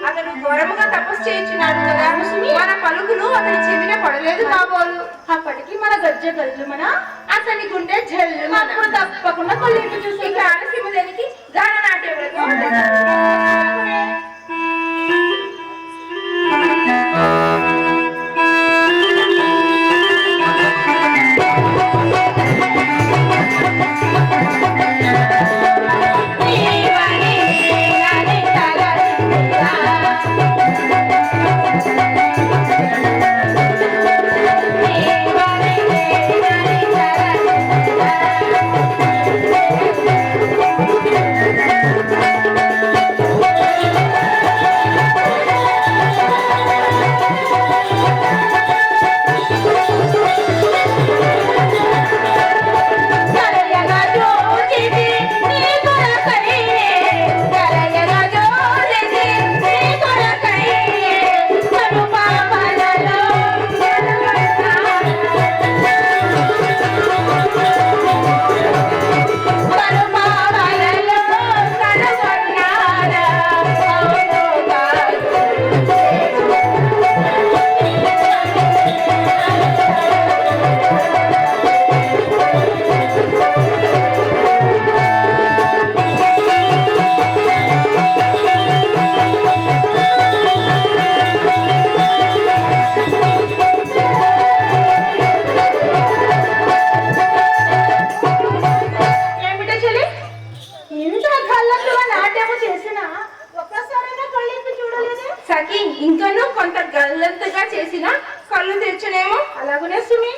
అతను ఘోరముగా తపస్సు చేయించినాడు కదా, మన పలుకులు అతని చెవిన పడలేదు కాబోలు. అప్పటికి మన గజ్జె గల్లు మన అతని గుండె జల్లు అప్పుడు తప్పకుండా కొల్లింపు చూసి ఇక ఆలస్యము దేనికి గాన నాట్యములకు ఇంకనూ కొంత గల్లంతగా చేసిన కళ్ళు తెచ్చనేమో. అలాగనే సుమి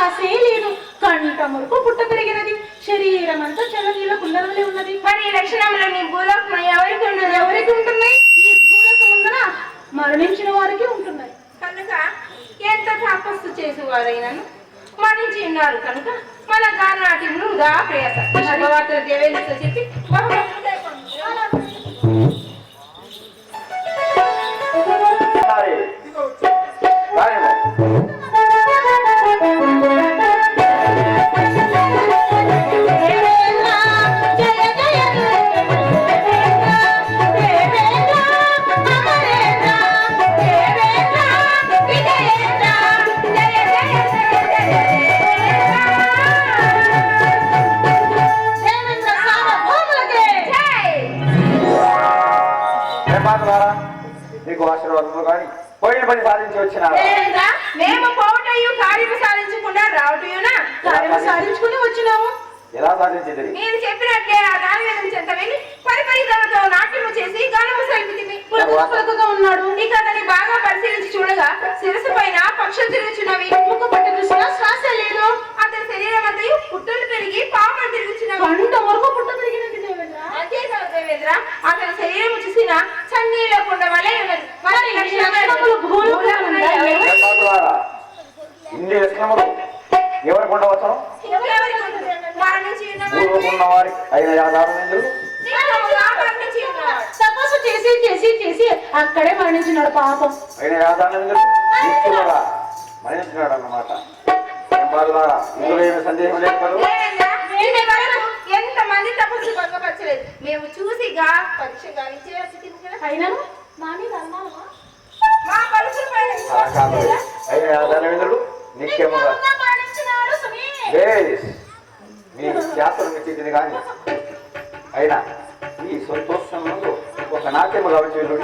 శ్వాసే లేదు, కంట మురుకు పుట్ట పెరిగినది, శరీరం అంతా చల్లనీళ్ళ కుండలవలే ఉన్నది. మరి ఈ లక్షణంలో నీ భూలోకం ఎవరికి ఉండదు? ఎవరికి ఉంటున్నాయి? ఈ భూలోకం ముందర మరణించిన వారికి ఉంటున్నాయి. కనుక ఎంత తపస్సు చేసేవారైనాను మరణించి ఉన్నారు కనుక మన గానాటిములు వృధా ప్రయాస. శుభవార్త దేవేంద్ర చెప్పి బహుమతులు నీకు ఆశీర్వాదములు కానీ పోయిన పని సాధించి వచ్చిన మేము పోవటయు కార్యము సాధించకుండా రావటయునా? కార్యము సాధించుకుని వచ్చినాము. ఎలా సాధించింది? మీరు చెప్పినట్లే ఆ దాని మీద చెంత వెళ్ళి పరిపరితలతో నాట్యము చేసి గానము సరిపితిమి. పులకగా ఉన్నాడు. ఇక అతన్ని బాగా పరిశీలించి చూడగా శిరస్సు పైన పక్షులు తిరుగుచున్నవి, ముక్కు పట్టి చూసినా శ్వాస లేదు. అతని శరీరం అంతయు పుట్టులు పెరిగి పాపలు తిరుగుచున్నవి. కంట మురుకు పుట్ట పెరిగినది దేవేంద్ర. అంతేకాదు దేవేంద్ర, అతని శరీరం చూసిన చన్నీళ్ళ కుండ వలె ఉన్నది. మరి ఈ లక్షణములు భూలోకమున ఇన్ని లక్షణములు ఎవరికి ఉండవచ్చు? ఎవరెవరికి ఉంటుంది? మరణించి భూలోకం ఉన్న వారికి అయిన యాదారణ్యులు మరణించి ఉన్నవాడు. తపస్సు చేసి చేసి చేసి అక్కడే మరణించినాడు పాపం. అయిన యాదారణ్యులు నిత్యముగా మరణించినాడు అన్నమాట. ఇందులో ఏమి సందేహం లేదు కదా. దేవేంద్ర, ఇంతవరకు ఎంత మంది తపస్సు భంగపరచలేదు. మేము చూసిగా పరీక్ష గావించేసి అయినను మా మీద అన్నావా? మా పలుకుల పైన అలా కాదు. అయిన యాదారణ్యులు నిత్యముగా మరణించినాడు సుమి. బేస్ మీ శాస్త్రం ఇచ్చేది కానీ అయినా ఈ సంతోషంలో ఒక నాట్యము కావచ్చు.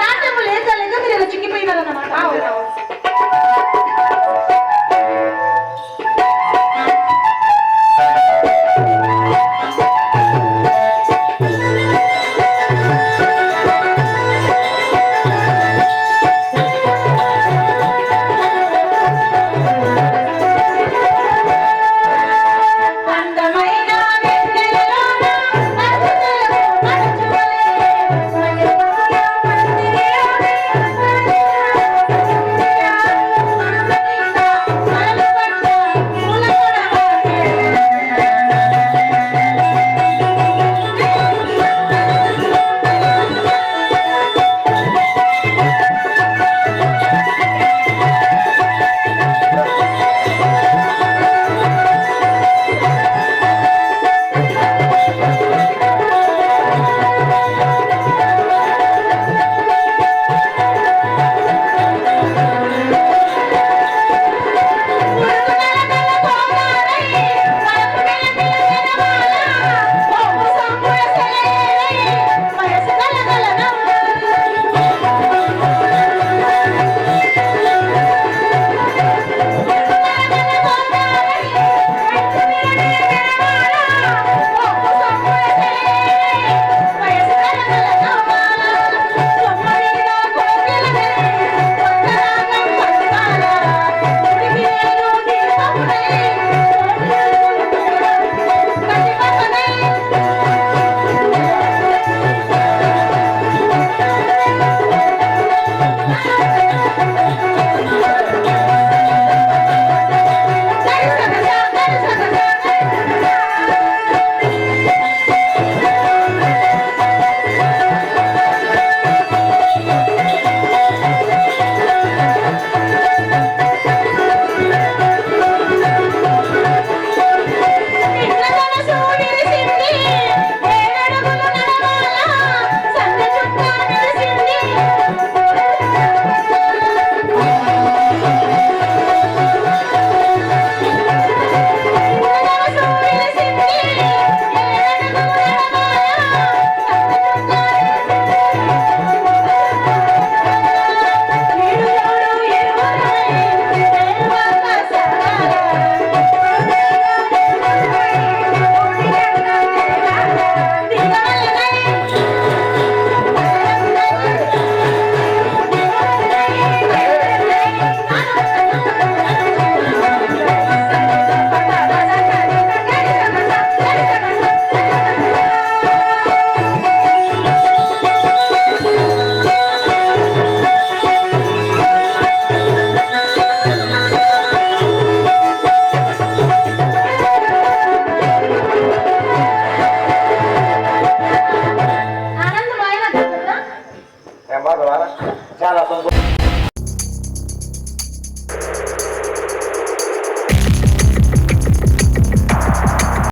నాట్యము లేక లేక మీరు చిక్కిపోయినారన్నమాట. అందమైన చాలా సంతోషం.